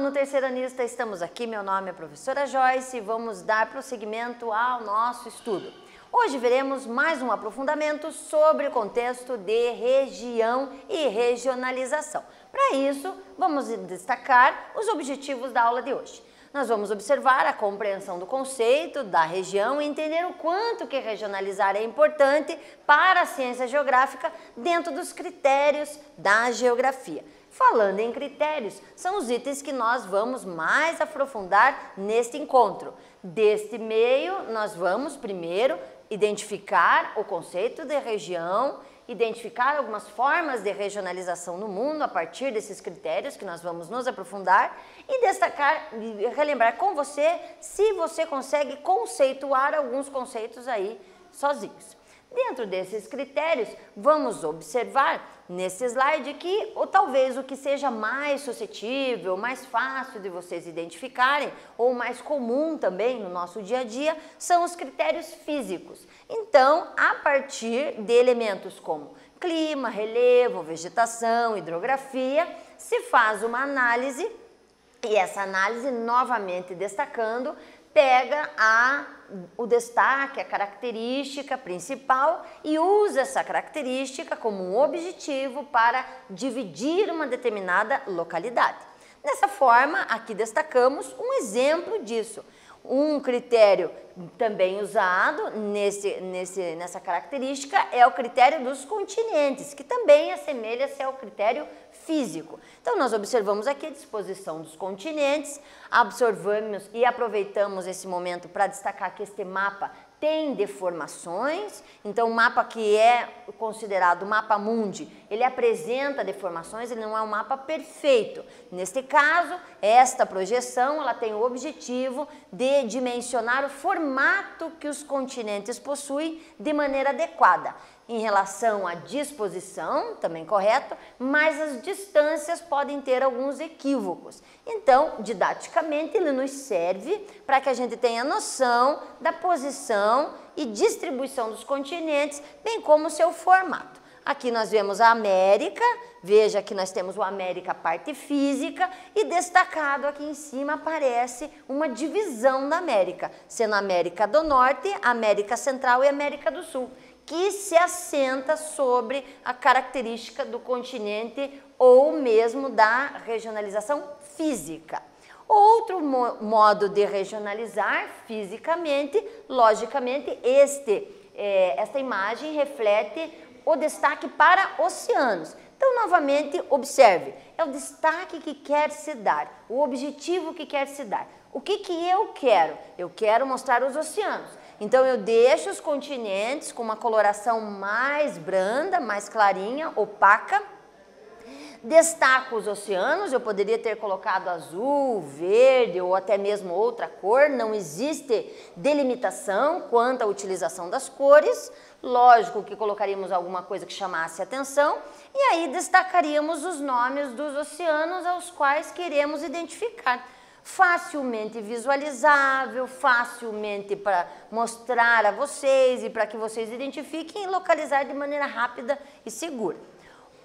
aluno terceiranista, estamos aqui, meu nome é a professora Joyce e vamos dar prosseguimento ao nosso estudo. Hoje veremos mais um aprofundamento sobre o contexto de região e regionalização. Para isso, vamos destacar os objetivos da aula de hoje. Nós vamos observar a compreensão do conceito da região e entender o quanto que regionalizar é importante para a ciência geográfica dentro dos critérios da geografia. Falando em critérios, são os itens que nós vamos mais aprofundar neste encontro. Deste meio, nós vamos primeiro identificar o conceito de região, identificar algumas formas de regionalização no mundo a partir desses critérios que nós vamos nos aprofundar e destacar e relembrar com você se você consegue conceituar alguns conceitos aí sozinhos. Dentro desses critérios, vamos observar nesse slide que, ou talvez o que seja mais suscetível, mais fácil de vocês identificarem, ou mais comum também no nosso dia a dia, são os critérios físicos. Então, a partir de elementos como clima, relevo, vegetação, hidrografia, se faz uma análise, e essa análise, novamente destacando, pega o destaque, a característica principal e usa essa característica como um objetivo para dividir uma determinada localidade. Dessa forma, aqui destacamos um exemplo disso. Um critério também usado nessa característica é o critério dos continentes, que também assemelha-se ao critério físico. Então, nós observamos aqui a disposição dos continentes, absorvemos e aproveitamos esse momento para destacar que este mapa tem deformações, então o mapa que é considerado mapa mundi, ele apresenta deformações, ele não é um mapa perfeito. Neste caso, esta projeção, ela tem o objetivo de dimensionar o formato que os continentes possuem de maneira adequada. Em relação à disposição, também correto, mas as distâncias podem ter alguns equívocos. Então, didaticamente, ele nos serve para que a gente tenha noção da posição e distribuição dos continentes, bem como o seu formato. Aqui nós vemos a América, veja que nós temos o América parte física e destacado aqui em cima aparece uma divisão da América, sendo a América do Norte, América Central e América do Sul, que se assenta sobre a característica do continente ou mesmo da regionalização física. Outro modo de regionalizar fisicamente, logicamente, esta imagem reflete o destaque para oceanos. Então, novamente, observe, é o destaque que quer se dar, o objetivo que quer se dar. O que eu quero? Eu quero mostrar os oceanos. Então, eu deixo os continentes com uma coloração mais branda, mais clarinha, opaca. Destaco os oceanos, eu poderia ter colocado azul, verde ou até mesmo outra cor, não existe delimitação quanto à utilização das cores. Lógico que colocaríamos alguma coisa que chamasse atenção e aí destacaríamos os nomes dos oceanos aos quais queremos identificar. Facilmente visualizável, facilmente para mostrar a vocês e para que vocês identifiquem e localizar de maneira rápida e segura.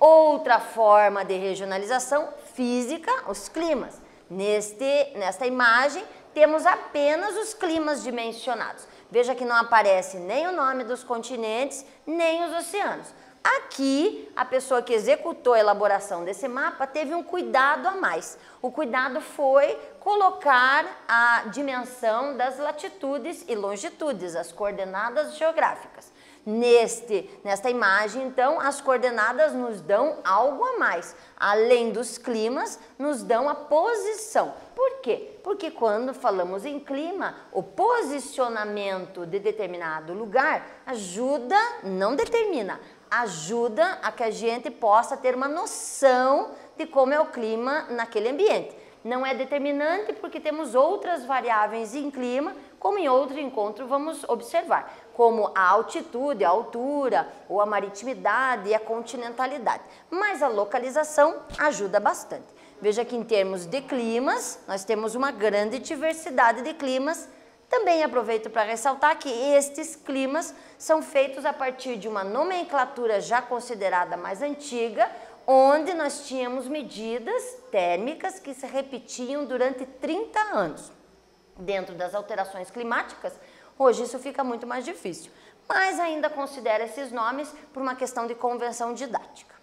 Outra forma de regionalização física, os climas. Nesta imagem temos apenas os climas dimensionados. Veja que não aparece nem o nome dos continentes, nem os oceanos. Aqui, a pessoa que executou a elaboração desse mapa teve um cuidado a mais. O cuidado foi colocar a dimensão das latitudes e longitudes, as coordenadas geográficas. Nesta imagem, então, as coordenadas nos dão algo a mais. Além dos climas, nos dão a posição. Por quê? Porque quando falamos em clima, o posicionamento de determinado lugar ajuda, não determina, ajuda a que a gente possa ter uma noção de como é o clima naquele ambiente. Não é determinante porque temos outras variáveis em clima, como em outro encontro vamos observar, como a altitude, a altura, ou a maritimidade e a continentalidade. Mas a localização ajuda bastante. Veja que em termos de climas, nós temos uma grande diversidade de climas. Também aproveito para ressaltar que estes climas são feitos a partir de uma nomenclatura já considerada mais antiga, onde nós tínhamos medidas térmicas que se repetiam durante 30 anos. Dentro das alterações climáticas, hoje isso fica muito mais difícil, mas ainda considera esses nomes por uma questão de convenção didática.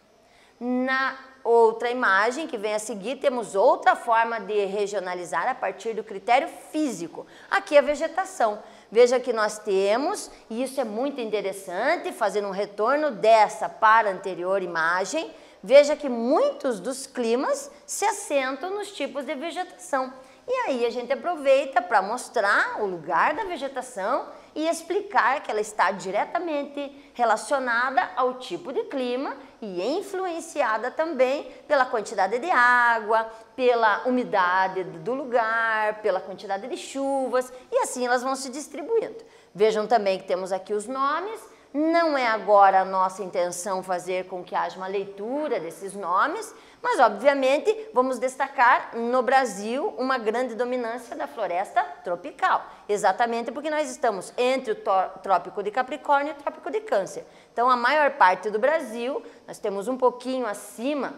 Na outra imagem que vem a seguir, temos outra forma de regionalizar a partir do critério físico. Aqui a vegetação. Veja que nós temos, e isso é muito interessante, fazendo um retorno dessa para a anterior imagem, veja que muitos dos climas se assentam nos tipos de vegetação. E aí a gente aproveita para mostrar o lugar da vegetação e explicar que ela está diretamente relacionada ao tipo de clima e influenciada também pela quantidade de água, pela umidade do lugar, pela quantidade de chuvas, e assim elas vão se distribuindo. Vejam também que temos aqui os nomes. Não é agora a nossa intenção fazer com que haja uma leitura desses nomes, mas obviamente vamos destacar no Brasil uma grande dominância da floresta tropical, exatamente porque nós estamos entre o Trópico de Capricórnio e o Trópico de Câncer. Então a maior parte do Brasil, nós temos um pouquinho acima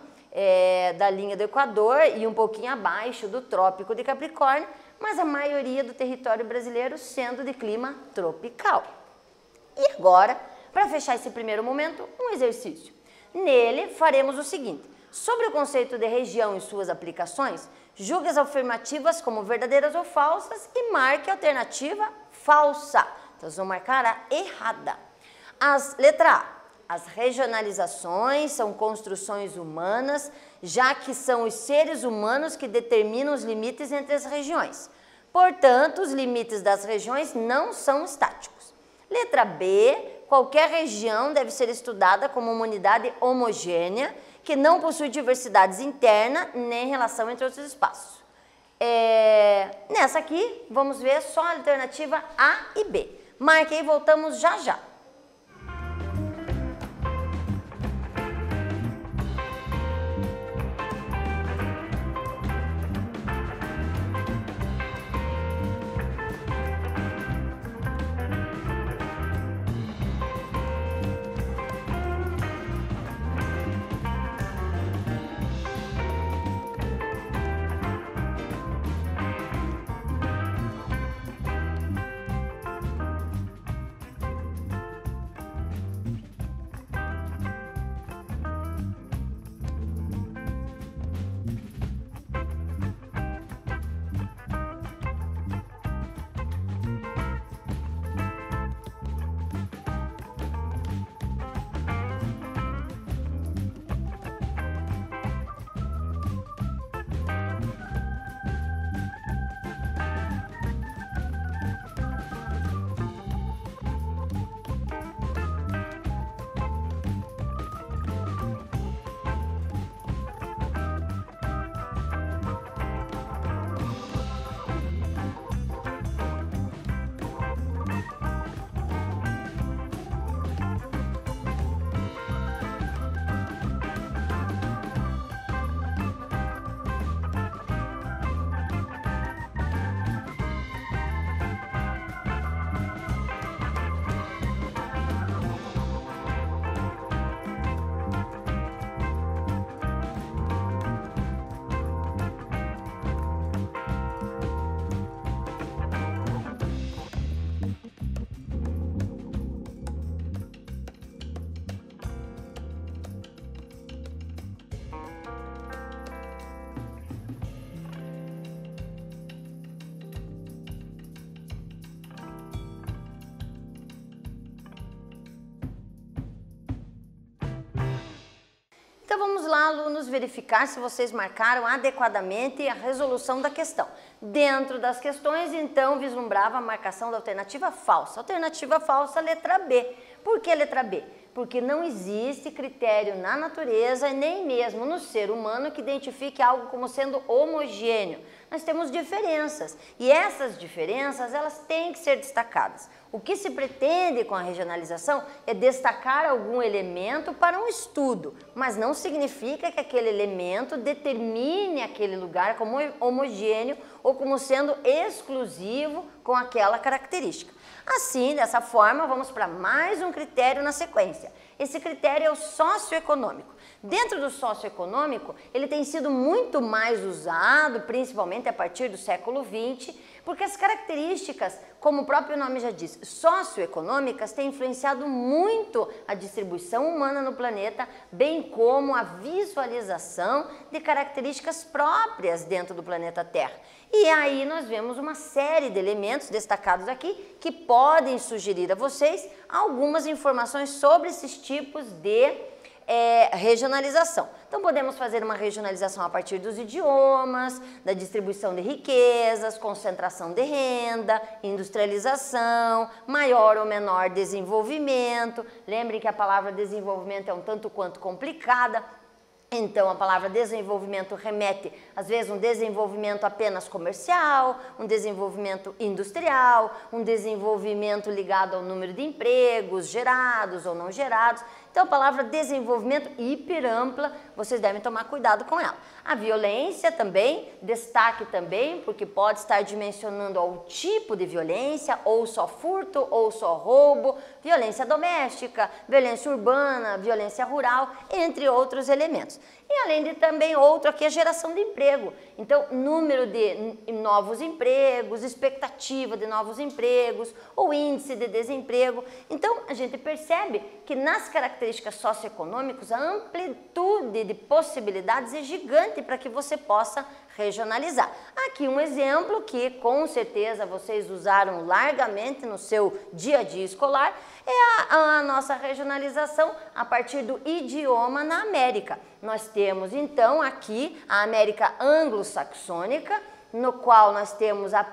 da linha do Equador e um pouquinho abaixo do Trópico de Capricórnio, mas a maioria do território brasileiro sendo de clima tropical. E agora, para fechar esse primeiro momento, um exercício. Nele, faremos o seguinte. Sobre o conceito de região e suas aplicações, julgue as afirmativas como verdadeiras ou falsas e marque a alternativa falsa. Então, vamos marcar a errada. Letra A. As regionalizações são construções humanas, já que são os seres humanos que determinam os limites entre as regiões. Portanto, os limites das regiões não são estáticos. Letra B, qualquer região deve ser estudada como uma unidade homogênea, que não possui diversidades interna nem relação entre outros espaços. Nessa aqui, vamos ver só a alternativa A e B. Marque aí e voltamos já já. Então vamos lá, alunos, verificar se vocês marcaram adequadamente a resolução da questão. Dentro das questões, então, vislumbrava a marcação da alternativa falsa. Alternativa falsa, letra B. Por que letra B? Porque não existe critério na natureza e nem mesmo no ser humano que identifique algo como sendo homogêneo. Nós temos diferenças e essas diferenças elas têm que ser destacadas. O que se pretende com a regionalização é destacar algum elemento para um estudo, mas não significa que aquele elemento determine aquele lugar como homogêneo ou como sendo exclusivo com aquela característica. Assim, dessa forma, vamos para mais um critério na sequência. Esse critério é o socioeconômico. Dentro do socioeconômico, ele tem sido muito mais usado, principalmente a partir do século XX, porque as características, como o próprio nome já diz, socioeconômicas, têm influenciado muito a distribuição humana no planeta, bem como a visualização de características próprias dentro do planeta Terra. E aí nós vemos uma série de elementos destacados aqui que podem sugerir a vocês algumas informações sobre esses tipos de regionalização. Então podemos fazer uma regionalização a partir dos idiomas, da distribuição de riquezas, concentração de renda, industrialização, maior ou menor desenvolvimento. Lembrem que a palavra desenvolvimento é um tanto quanto complicada. Então, a palavra desenvolvimento remete, às vezes, um desenvolvimento apenas comercial, um desenvolvimento industrial, um desenvolvimento ligado ao número de empregos gerados ou não gerados. Então, a palavra desenvolvimento hiper ampla, vocês devem tomar cuidado com ela. A violência também, destaque também, porque pode estar dimensionando ao tipo de violência, ou só furto, ou só roubo, violência doméstica, violência urbana, violência rural, entre outros elementos. E além de também outro aqui, a geração de emprego. Então, número de novos empregos, expectativa de novos empregos, o índice de desemprego. Então, a gente percebe que nas características socioeconômicas, a amplitude de possibilidades é gigante para que você possa regionalizar. Aqui um exemplo que com certeza vocês usaram largamente no seu dia a dia escolar, é a nossa regionalização a partir do idioma na América. Nós temos então aqui a América anglo-saxônica, no qual nós temos a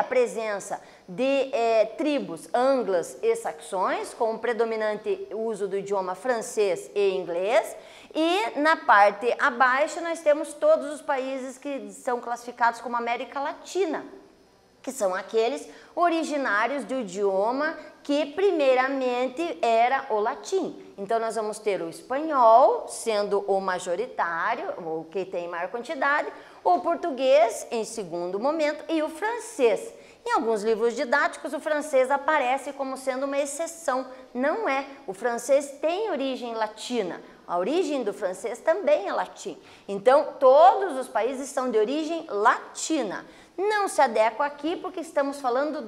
presença de tribos anglas e saxões, com o predominante uso do idioma francês e inglês, e na parte abaixo nós temos todos os países que são classificados como América Latina, que são aqueles originários do idioma que primeiramente era o latim. Então nós vamos ter o espanhol sendo o majoritário, o que tem maior quantidade, o português em segundo momento e o francês. Em alguns livros didáticos o francês aparece como sendo uma exceção. Não é. O francês tem origem latina. A origem do francês também é latim. Então todos os países são de origem latina. Não se adequa aqui porque estamos falando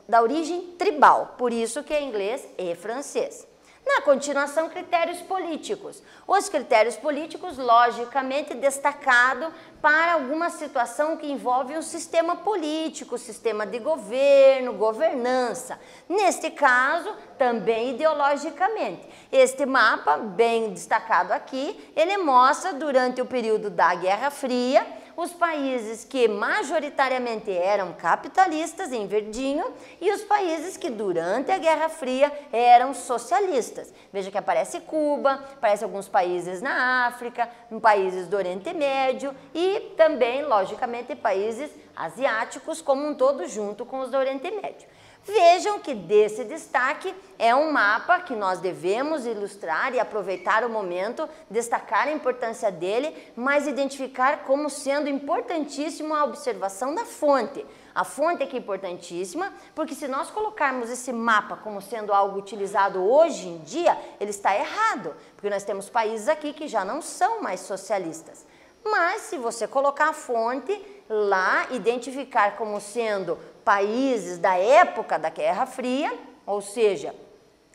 da origem tribal, por isso que é inglês e francês. Na continuação, critérios políticos. Os critérios políticos, logicamente, destacado para alguma situação que envolve um sistema político, sistema de governo, governança. Neste caso, também ideologicamente. Este mapa, bem destacado aqui, ele mostra durante o período da Guerra Fria, os países que majoritariamente eram capitalistas, em verdinho, e os países que durante a Guerra Fria eram socialistas. Veja que aparece Cuba, aparece alguns países na África, países do Oriente Médio e também, logicamente, países asiáticos como um todo junto com os do Oriente Médio. Vejam que desse destaque é um mapa que nós devemos ilustrar e aproveitar o momento, destacar a importância dele, mas identificar como sendo importantíssimo a observação da fonte. A fonte aqui é importantíssima, porque se nós colocarmos esse mapa como sendo algo utilizado hoje em dia, ele está errado, porque nós temos países aqui que já não são mais socialistas. Mas se você colocar a fonte lá, identificar como sendo países da época da Guerra Fria, ou seja,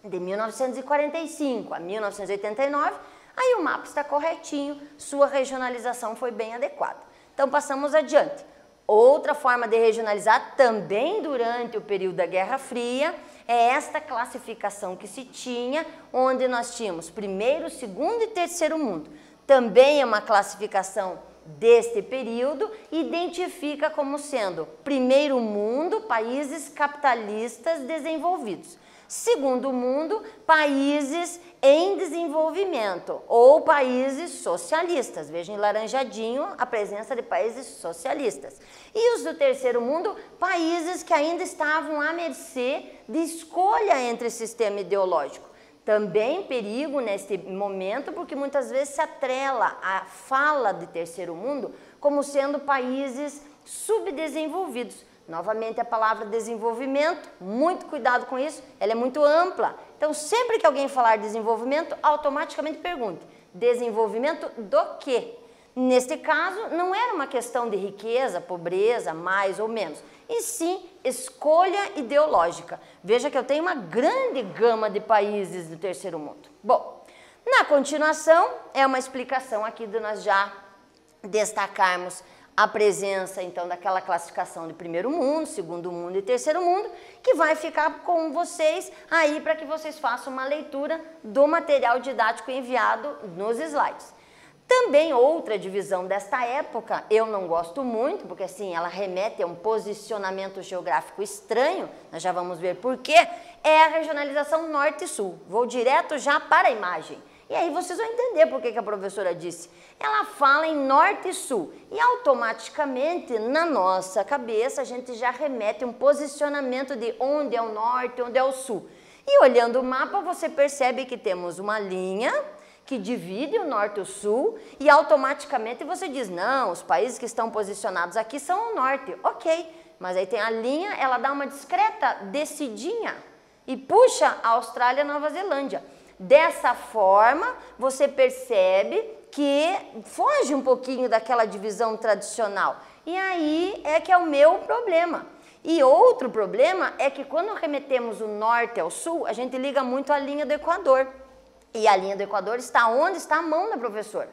de 1945 a 1989, aí o mapa está corretinho, sua regionalização foi bem adequada. Então passamos adiante. Outra forma de regionalizar, também durante o período da Guerra Fria, é esta classificação que se tinha, onde nós tínhamos primeiro, segundo e terceiro mundo. Também é uma classificação deste período, identifica como sendo primeiro mundo, países capitalistas desenvolvidos. Segundo mundo, países em desenvolvimento ou países socialistas. Veja em laranjadinho a presença de países socialistas. E os do terceiro mundo, países que ainda estavam à mercê de escolha entre sistema ideológico. Também perigo neste momento, porque muitas vezes se atrela a fala de terceiro mundo como sendo países subdesenvolvidos. Novamente a palavra desenvolvimento, muito cuidado com isso, ela é muito ampla, Então, sempre que alguém falar desenvolvimento, automaticamente pergunte, desenvolvimento do quê? Neste caso, não era uma questão de riqueza, pobreza, mais ou menos, e sim escolha ideológica. Veja que eu tenho uma grande gama de países do terceiro mundo. Bom, na continuação, é uma explicação aqui de nós já destacarmos a presença, então, daquela classificação de primeiro mundo, segundo mundo e terceiro mundo, que vai ficar com vocês aí para que vocês façam uma leitura do material didático enviado nos slides. Também outra divisão desta época, eu não gosto muito, porque assim, ela remete a um posicionamento geográfico estranho, nós já vamos ver por quê, é a regionalização norte e sul. Vou direto já para a imagem. E aí vocês vão entender por que a professora disse. Ela fala em norte e sul, e automaticamente, na nossa cabeça, a gente já remete um posicionamento de onde é o norte, onde é o sul. E olhando o mapa, você percebe que temos uma linha que divide o norte e o sul, e automaticamente você diz, não, os países que estão posicionados aqui são o norte. Ok, mas aí tem a linha, ela dá uma discreta descidinha e puxa a Austrália e a Nova Zelândia. Dessa forma, você percebe que foge um pouquinho daquela divisão tradicional. E aí é que é o meu problema. E outro problema é que quando remetemos o norte ao sul, a gente liga muito a linha do Equador. E a linha do Equador está onde está a mão da professora.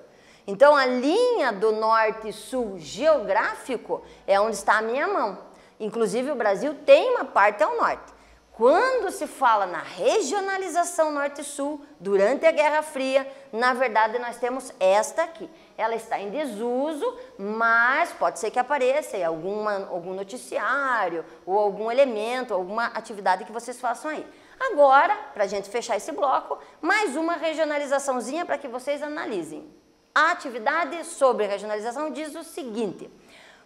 Então, a linha do norte e sul geográfico é onde está a minha mão. Inclusive, o Brasil tem uma parte ao norte. Quando se fala na regionalização norte e sul, durante a Guerra Fria, na verdade, nós temos esta aqui. Ela está em desuso, mas pode ser que apareça em algum noticiário, ou algum elemento, alguma atividade que vocês façam aí. Agora, para a gente fechar esse bloco, mais uma regionalizaçãozinha para que vocês analisem. A atividade sobre regionalização diz o seguinte: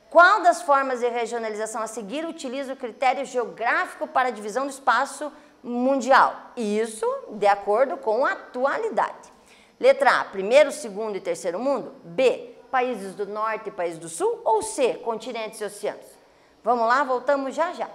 qual das formas de regionalização a seguir utiliza o critério geográfico para a divisão do espaço mundial? Isso de acordo com a atualidade. Letra A, primeiro, segundo e terceiro mundo? B, países do norte e países do sul? Ou C, continentes e oceanos? Vamos lá, voltamos já já.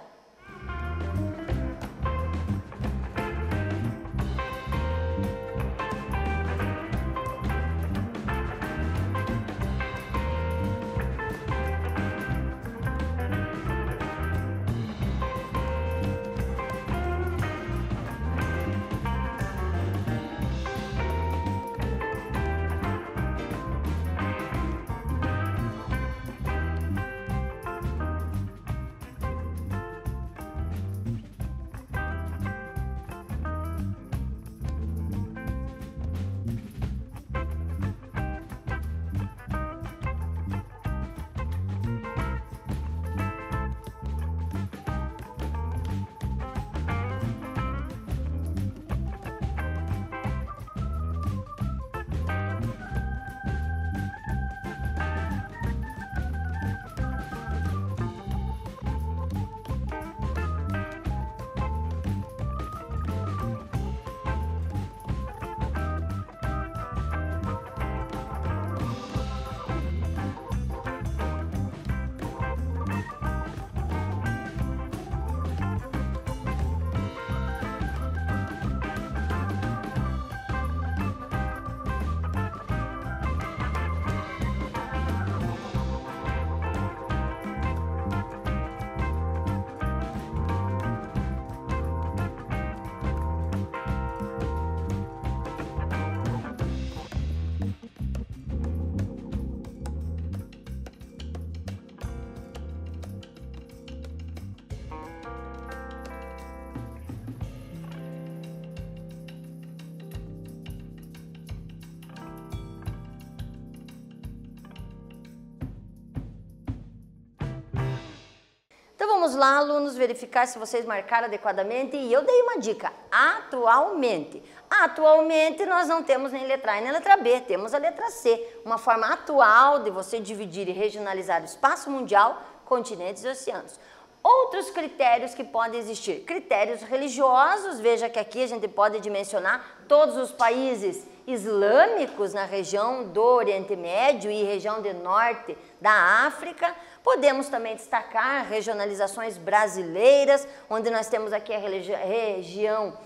Então vamos lá, alunos, verificar se vocês marcaram adequadamente, e eu dei uma dica, atualmente. Atualmente nós não temos nem letra A nem letra B, temos a letra C, uma forma atual de você dividir e regionalizar o espaço mundial, continentes e oceanos. Outros critérios que podem existir, critérios religiosos, veja que aqui a gente pode dimensionar todos os países islâmicos na região do Oriente Médio e região do norte da África. Podemos também destacar regionalizações brasileiras, onde nós temos aqui a região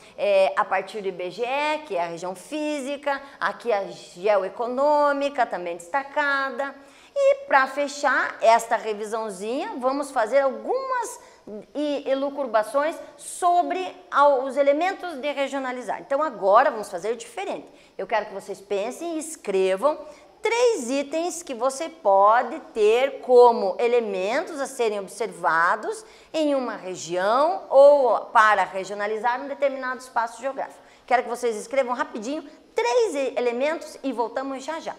a partir do IBGE, que é a região física, aqui a geoeconômica também destacada. E para fechar esta revisãozinha, vamos fazer algumas elucubrações sobre os elementos de regionalizar. Então agora vamos fazer diferente. Eu quero que vocês pensem e escrevam 3 itens que você pode ter como elementos a serem observados em uma região ou para regionalizar um determinado espaço geográfico. Quero que vocês escrevam rapidinho 3 elementos e voltamos já já.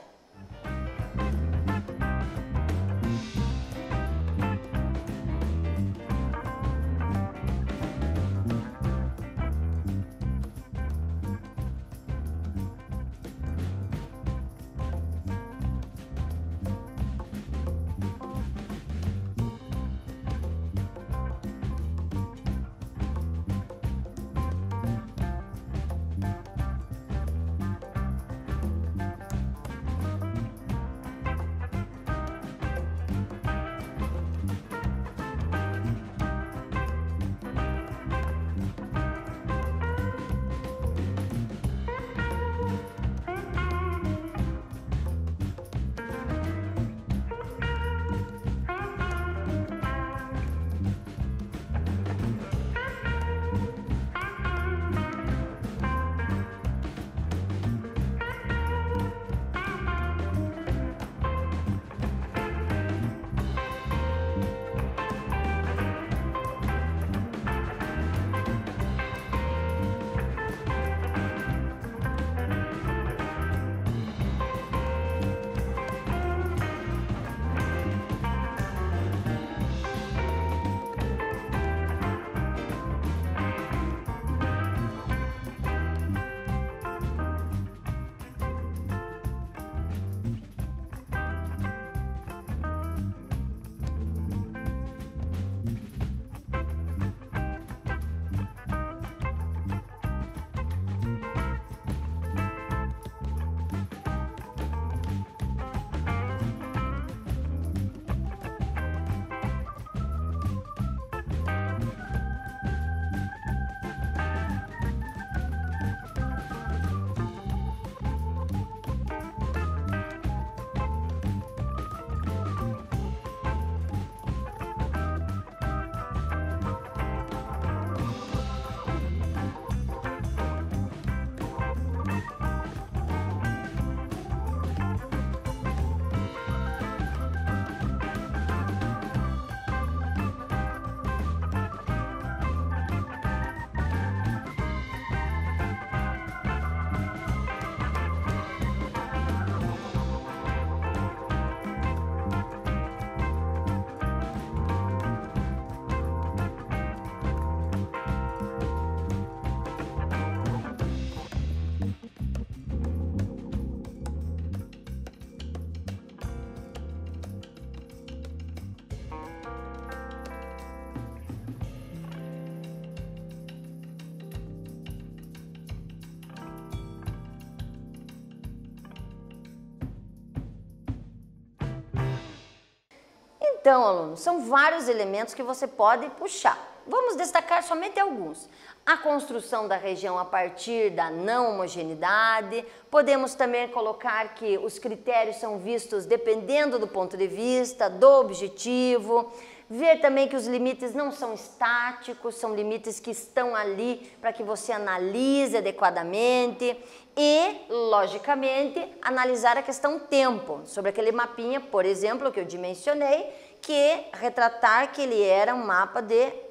Então, alunos, são vários elementos que você pode puxar. Vamos destacar somente alguns. A construção da região a partir da não homogeneidade. Podemos também colocar que os critérios são vistos dependendo do ponto de vista, do objetivo. Ver também que os limites não são estáticos, são limites que estão ali para que você analise adequadamente. E, logicamente, analisar a questão tempo, sobre aquele mapinha, por exemplo, que eu dimensionei, que retratar que ele era um mapa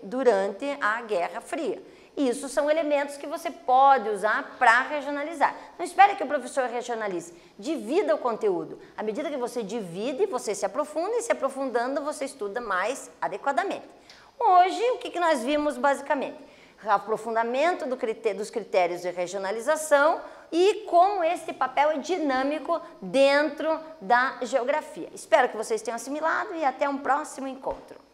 durante a Guerra Fria. Isso são elementos que você pode usar para regionalizar. Não espere que o professor regionalize, divida o conteúdo. À medida que você divide, você se aprofunda e se aprofundando você estuda mais adequadamente. Hoje, o que nós vimos basicamente? Aprofundamento dos critérios de regionalização e como esse papel é dinâmico dentro da geografia. Espero que vocês tenham assimilado e até um próximo encontro.